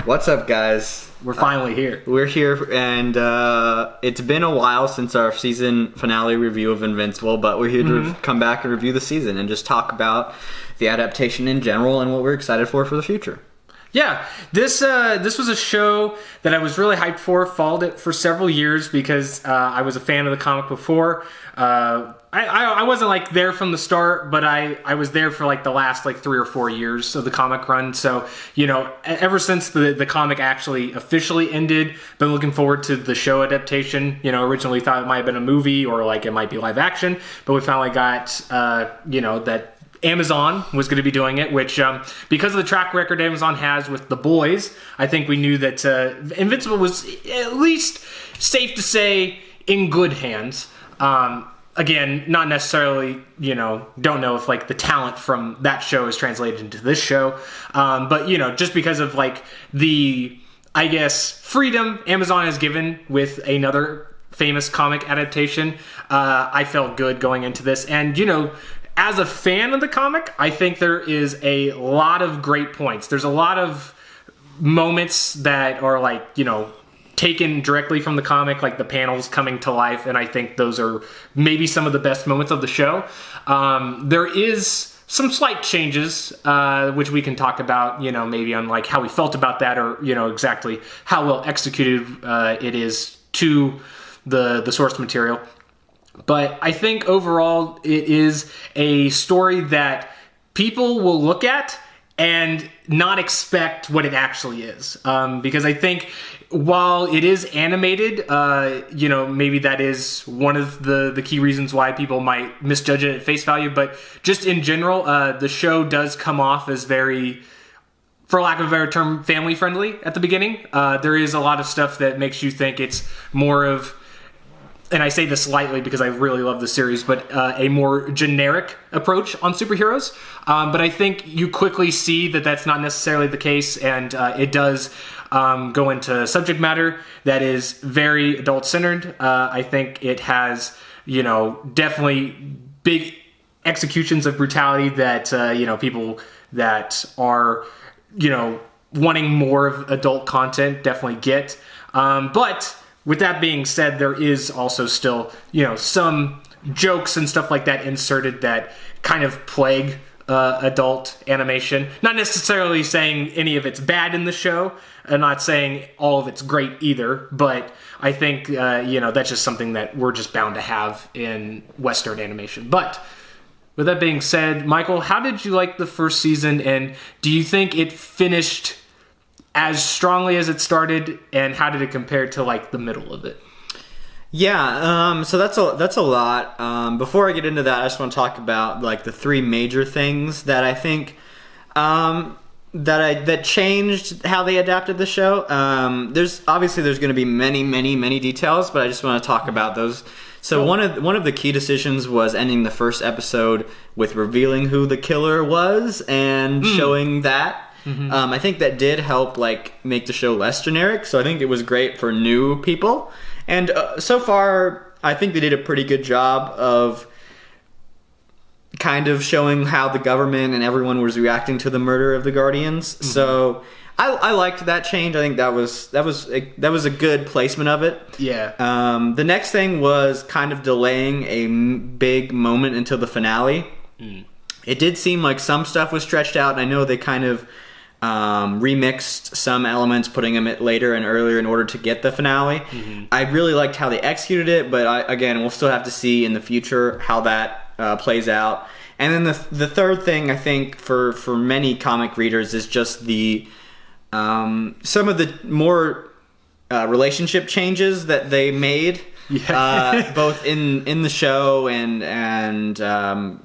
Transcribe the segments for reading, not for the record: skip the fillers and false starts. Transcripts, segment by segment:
What's up, guys? We're finally here. We're here, and it's been a while since our season finale review of Invincible, but we're here to come back and review the season and just talk about the adaptation in general and what we're excited for the future. Yeah, this was a show that I was really hyped for, followed it for several years because I was a fan of the comic before. I wasn't like there from the start, but I was there for like the last 3 or 4 years of the comic run. So, ever since the comic actually officially ended, been looking forward to the show adaptation. Originally thought it might have been a movie or it might be live action, but we finally got, that Amazon was going to be doing it, which because of the track record Amazon has with The Boys, I think we knew that Invincible was at least safe to say in good hands. Again, not necessarily, don't know if the talent from that show is translated into this show. But, just because of the, I guess, freedom Amazon has given with another famous comic adaptation, I felt good going into this. And, as a fan of the comic, I think there is a lot of great points. There's a lot of moments that are taken directly from the comic, like the panels coming to life, and I think those are maybe some of the best moments of the show. There is some slight changes, which we can talk about, maybe on how we felt about that, or exactly how well executed it is to the source material. But I think overall it is a story that people will look at and not expect what it actually is. Because I think while it is animated, maybe that is one of the key reasons why people might misjudge it at face value. But just in general, the show does come off as very, for lack of a better term, family friendly at the beginning. There is a lot of stuff that makes you think it's more of, and I say this lightly because I really love the series, but a more generic approach on superheroes. But I think you quickly see that that's not necessarily the case, and it does go into subject matter that is very adult-centered. I think it has, definitely big executions of brutality that, people that are, wanting more of adult content definitely get. But with that being said, there is also still, some jokes and stuff like that inserted that kind of plague adult animation. Not necessarily saying any of it's bad in the show, and not saying all of it's great either, but I think, that's just something that we're just bound to have in Western animation. But with that being said, Michael, how did you like the first season, and do you think it finished as strongly as it started, and how did it compare to the middle of it? Yeah, so that's a lot. Before I get into that, I just want to talk about the three major things that I think that changed how they adapted the show. There's going to be many details, but I just want to talk about those. So one of the key decisions was ending the first episode with revealing who the killer was and showing that. Mm-hmm. I think that did help make the show less generic, so I think it was great for new people. And so far, I think they did a pretty good job of kind of showing how the government and everyone was reacting to the murder of the Guardians. Mm-hmm. So I liked that change. I think that was a good placement of it. Yeah. The next thing was kind of delaying a big moment until the finale. Mm. It did seem like some stuff was stretched out, and I know they kind of remixed some elements, putting them later and earlier in order to get the finale. Mm-hmm. I really liked how they executed it, but again, we'll still have to see in the future how that plays out. And then the third thing, I think, for many comic readers is just the some of the more relationship changes that they made. Yeah. Both in the show and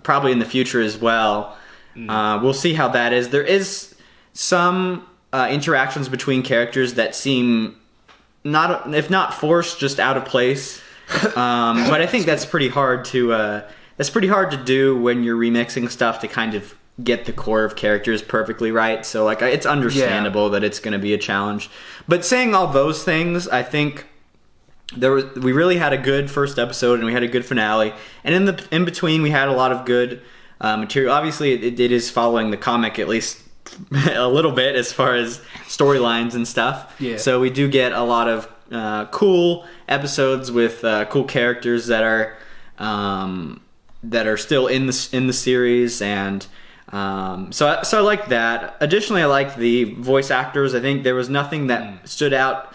probably in the future as well. We'll see how that is. There is some interactions between characters that seem if not forced, just out of place. But I think that's pretty hard to do when you're remixing stuff to kind of get the core of characters perfectly right. So it's understandable that it's going to be a challenge. But saying all those things, I think we really had a good first episode and we had a good finale, and in between we had a lot of good material. Obviously, it is following the comic, at least a little bit as far as storylines and stuff. Yeah. So we do get a lot of cool episodes with cool characters that are still in the series, and so I like that. Additionally, I like the voice actors. I think there was nothing that stood out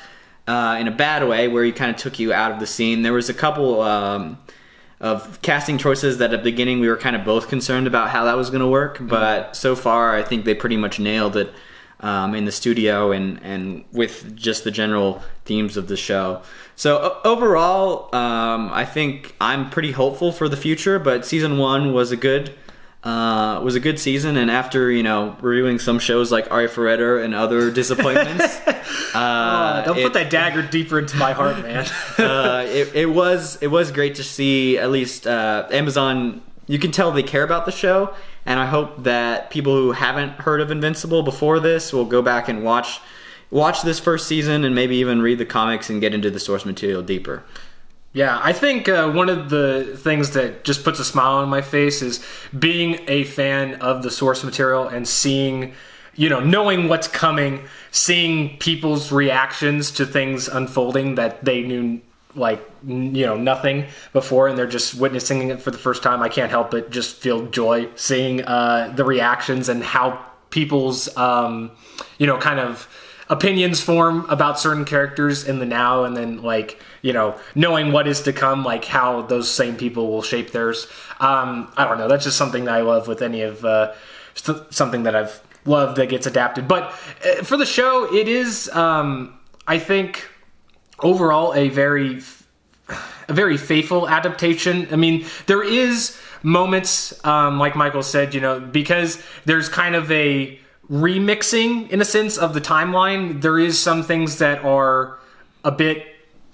in a bad way where he kind of took you out of the scene. There was a couple of casting choices that at the beginning we were kind of both concerned about how that was going to work, but so far I think they pretty much nailed it in the studio and with just the general themes of the show. So overall, I think I'm pretty hopeful for the future, but season 1 was a good season, and after reviewing some shows like Arifureta and other disappointments, don't put that dagger deeper into my heart, man. it was great to see at least Amazon. You can tell they care about the show, and I hope that people who haven't heard of Invincible before this will go back and watch this first season and maybe even read the comics and get into the source material deeper. Yeah, I think one of the things that just puts a smile on my face is being a fan of the source material and seeing, knowing what's coming, seeing people's reactions to things unfolding that they knew nothing before, and they're just witnessing it for the first time. I can't help but just feel joy seeing the reactions and how people's, kind of opinions form about certain characters in the now, and then knowing what is to come, like how those same people will shape theirs. I don't know. That's just something that I love with any of something that I've loved that gets adapted. But for the show, it is, I think, overall a very faithful adaptation. I mean, there is moments, like Michael said, because there's kind of a remixing in a sense of the timeline. There is some things that are a bit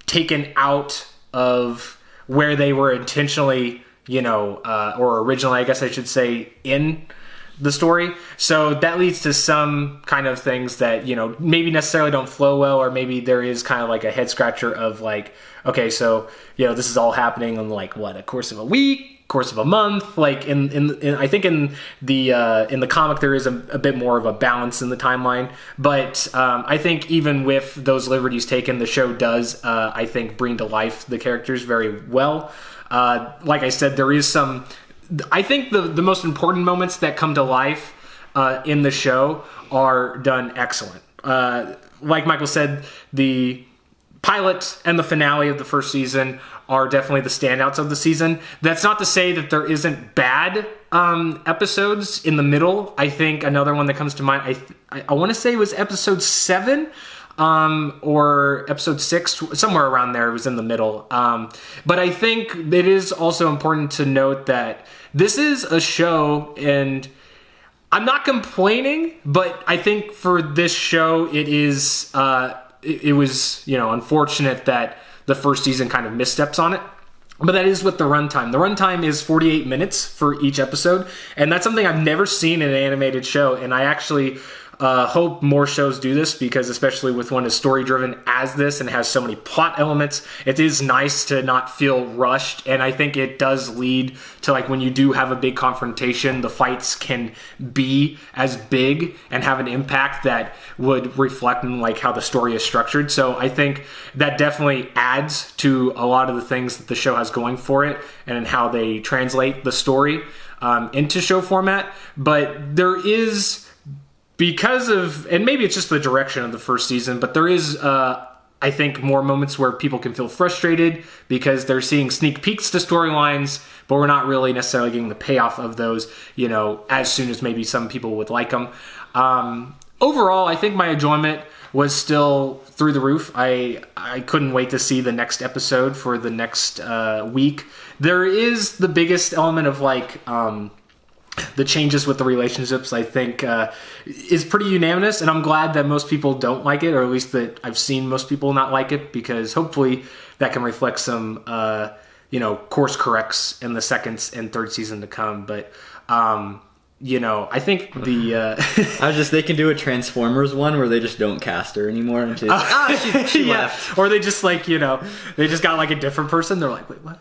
taken out of where they were intentionally, or originally, I guess I should say, in the story. So that leads to some kind of things that, maybe necessarily don't flow well, or maybe there is kind of like a head scratcher of okay, so, this is all happening in a course of a week, course of a month. I think in the comic there is a bit more of a balance in the timeline, but I think even with those liberties taken, the show does I think bring to life the characters very well. Like I said, there is some, I think the most important moments that come to life in the show are done excellent. Like Michael said, the pilot and the finale of the first season are definitely the standouts of the season. That's not to say that there isn't bad episodes in the middle. I think another one that comes to mind, I want to say it was episode 7 or episode 6, somewhere around there. It was in the middle. But I think it is also important to note that this is a show, and I'm not complaining, but I think for this show it is it was unfortunate that the first season kind of missteps on it. But that is with the runtime. The runtime is 48 minutes for each episode, and that's something I've never seen in an animated show, and I actually hope more shows do this, because especially with one as story-driven as this and has so many plot elements, it is nice to not feel rushed, and I think it does lead to, when you do have a big confrontation, the fights can be as big and have an impact that would reflect in how the story is structured. So I think that definitely adds to a lot of the things that the show has going for it and how they translate the story into show format. But there is, because of, and maybe it's just the direction of the first season, but there is, I think, more moments where people can feel frustrated because they're seeing sneak peeks to storylines, but we're not really necessarily getting the payoff of those, as soon as maybe some people would like them. Overall, I think my enjoyment was still through the roof. I couldn't wait to see the next episode for the next week. There is the biggest element of the changes with the relationships, I think, is pretty unanimous, and I'm glad that most people don't like it, or at least that I've seen most people not like it, because hopefully that can reflect some, course corrects in the second and third season to come. But I think they can do a Transformers one where they just don't cast her anymore, and she's like, she left. Or they just they just got like a different person. They're like, wait, what?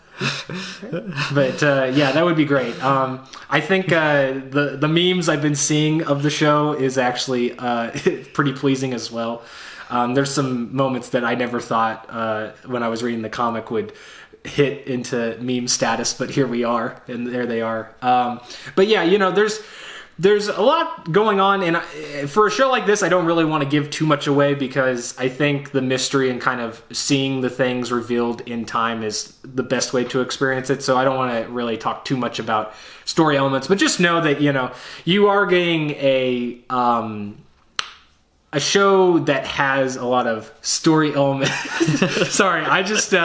But that would be great. I think the memes I've been seeing of the show is actually pretty pleasing as well. There's some moments that I never thought when I was reading the comic would hit into meme status, but here we are, and there they are. But yeah, there's a lot going on, and for a show like this, I don't really want to give too much away because I think the mystery and kind of seeing the things revealed in time is the best way to experience it. So I don't want to really talk too much about story elements, but just know that you are getting a show that has a lot of story elements. Sorry, I just You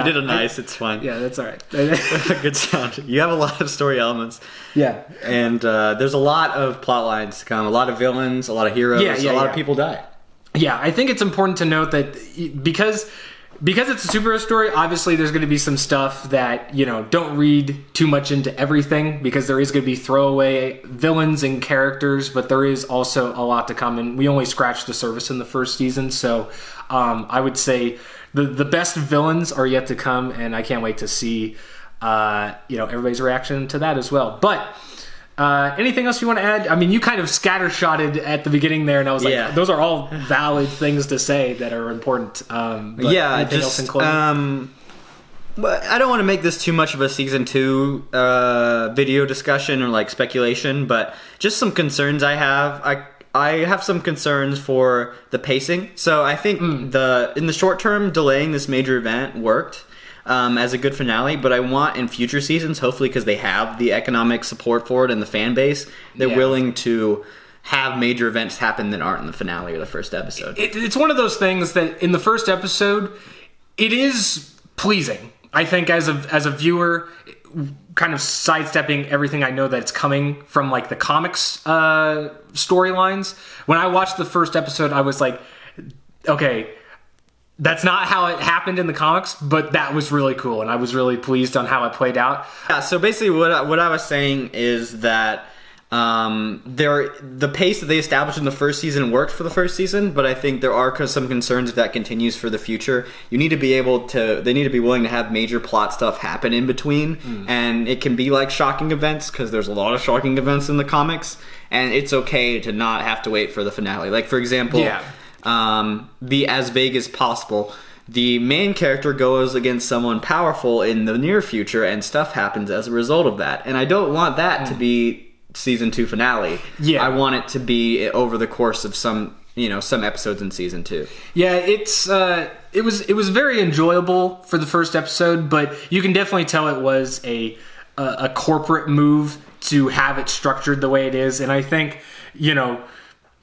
did it's fine. Yeah, that's all right. Good sound. You have a lot of story elements. Yeah. And there's a lot of plot lines to come, a lot of villains, a lot of heroes, a lot of people die. Yeah, I think it's important to note that because it's a superhero story, obviously there's going to be some stuff that, don't read too much into everything, because there is going to be throwaway villains and characters, but there is also a lot to come, and we only scratched the surface in the first season, so I would say the best villains are yet to come, and I can't wait to see everybody's reaction to that as well. But anything else you want to add? I mean, you kind of scattershotted at the beginning there, and I was like, those are all valid things to say that are important. But anything else in closing? But I don't want to make this too much of a season 2 video discussion or like speculation, but just some concerns I have. I have some concerns for the pacing. So I think in the short term, delaying this major event worked as a good finale, but I want in future seasons, hopefully because they have the economic support for it and the fan base, they're willing to have major events happen that aren't in the finale or the first episode. It's one of those things that in the first episode, it is pleasing. I think as a viewer, kind of sidestepping everything I know that it's coming from like the comics storylines. When I watched the first episode, I was like, okay, that's not how it happened in the comics, but that was really cool, and I was really pleased on how it played out. Yeah, so basically what I was saying is that the pace that they established in the first season worked for the first season, but I think there are some concerns if that continues for the future. They need to be willing to have major plot stuff happen in between, and it can be like shocking events, because there's a lot of shocking events in the comics, and it's okay to not have to wait for the finale. Like, for example, be as vague as possible. The main character goes against someone powerful in the near future, and stuff happens as a result of that. And I don't want that to be season 2 finale. I want it to be over the course of some episodes in season 2. Yeah, it was very enjoyable for the first episode, but you can definitely tell it was a corporate move to have it structured the way it is. And I think,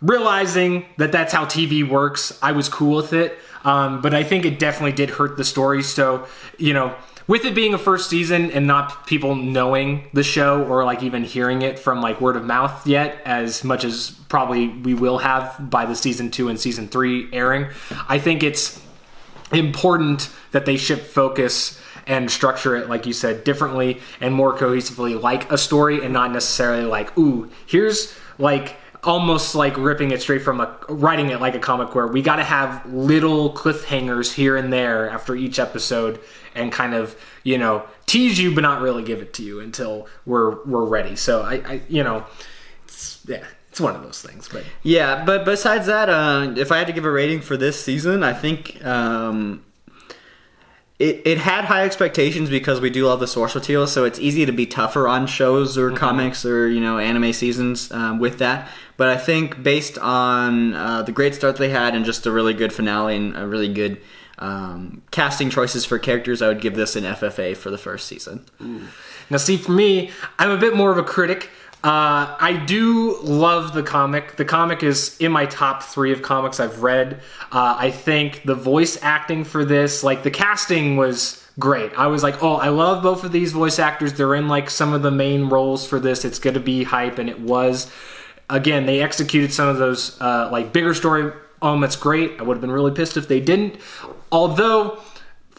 realizing that that's how TV works, I was cool with it. But I think it definitely did hurt the story. So, with it being a first season and not people knowing the show or like even hearing it from like word of mouth yet, as much as probably we will have by the season 2 and season 3 airing, I think it's important that they shift focus and structure it, like you said, differently and more cohesively, like a story, and not necessarily like, ooh, here's like almost like ripping it straight from writing it like a comic, where we got to have little cliffhangers here and there after each episode and kind of, tease you but not really give it to you until we're ready. So I it's one of those things. But yeah, but besides that, if I had to give a rating for this season, I think it had high expectations because we do love the source material, so it's easy to be tougher on shows or comics or anime seasons with that. But I think based on the great start they had and just a really good finale and a really good casting choices for characters, I would give this an F.F.A. for the first season. Ooh. Now, see, for me, I'm a bit more of a critic. I do love the comic. The comic is in my top 3 of comics I've read. I think the voice acting for this, like the casting was great. I was like, oh, I love both of these voice actors. They're in like some of the main roles for this. It's going to be hype, and it was. Again, they executed some of those like bigger story elements great. I would have been really pissed if they didn't. Although,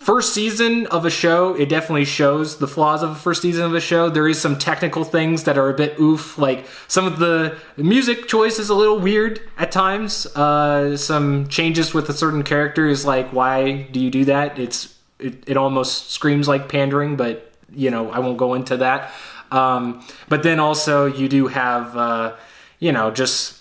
first season of a show, it definitely shows the flaws of a first season of a show. There is some technical things that are a bit oof, like some of the music choice is a little weird at times. Some changes with a certain character is like, why do you do that? It almost screams like pandering, but I won't go into that. But then also you do have, just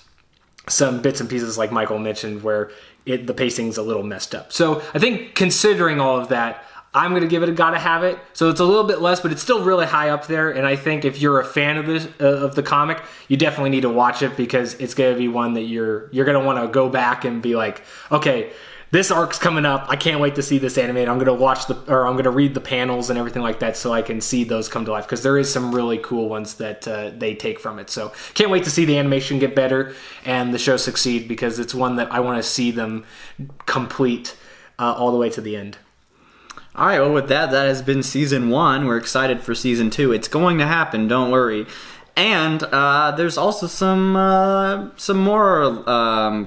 some bits and pieces like Michael mentioned where the pacing's a little messed up. So I think considering all of that, I'm going to give it a gotta have it. So it's a little bit less, but it's still really high up there. And I think if you're a fan of this, of the comic, you definitely need to watch it because it's going to be one that you're going to want to go back and be like, okay, this arc's coming up. I can't wait to see this animated. I'm going to I'm going to read the panels and everything like that so I can see those come to life because there is some really cool ones that they take from it. So can't wait to see the animation get better and the show succeed because it's one that I want to see them complete all the way to the end. All right, well, with that has been season 1. We're excited for season 2. It's going to happen, don't worry. And there's also some more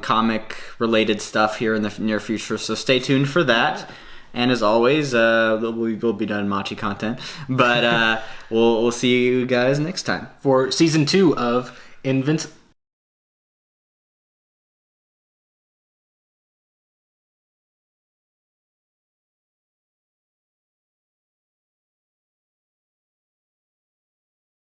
comic-related stuff here in the near future, so stay tuned for that. And as always, we'll be done Machi content, but we'll see you guys next time for season 2 of Invincible.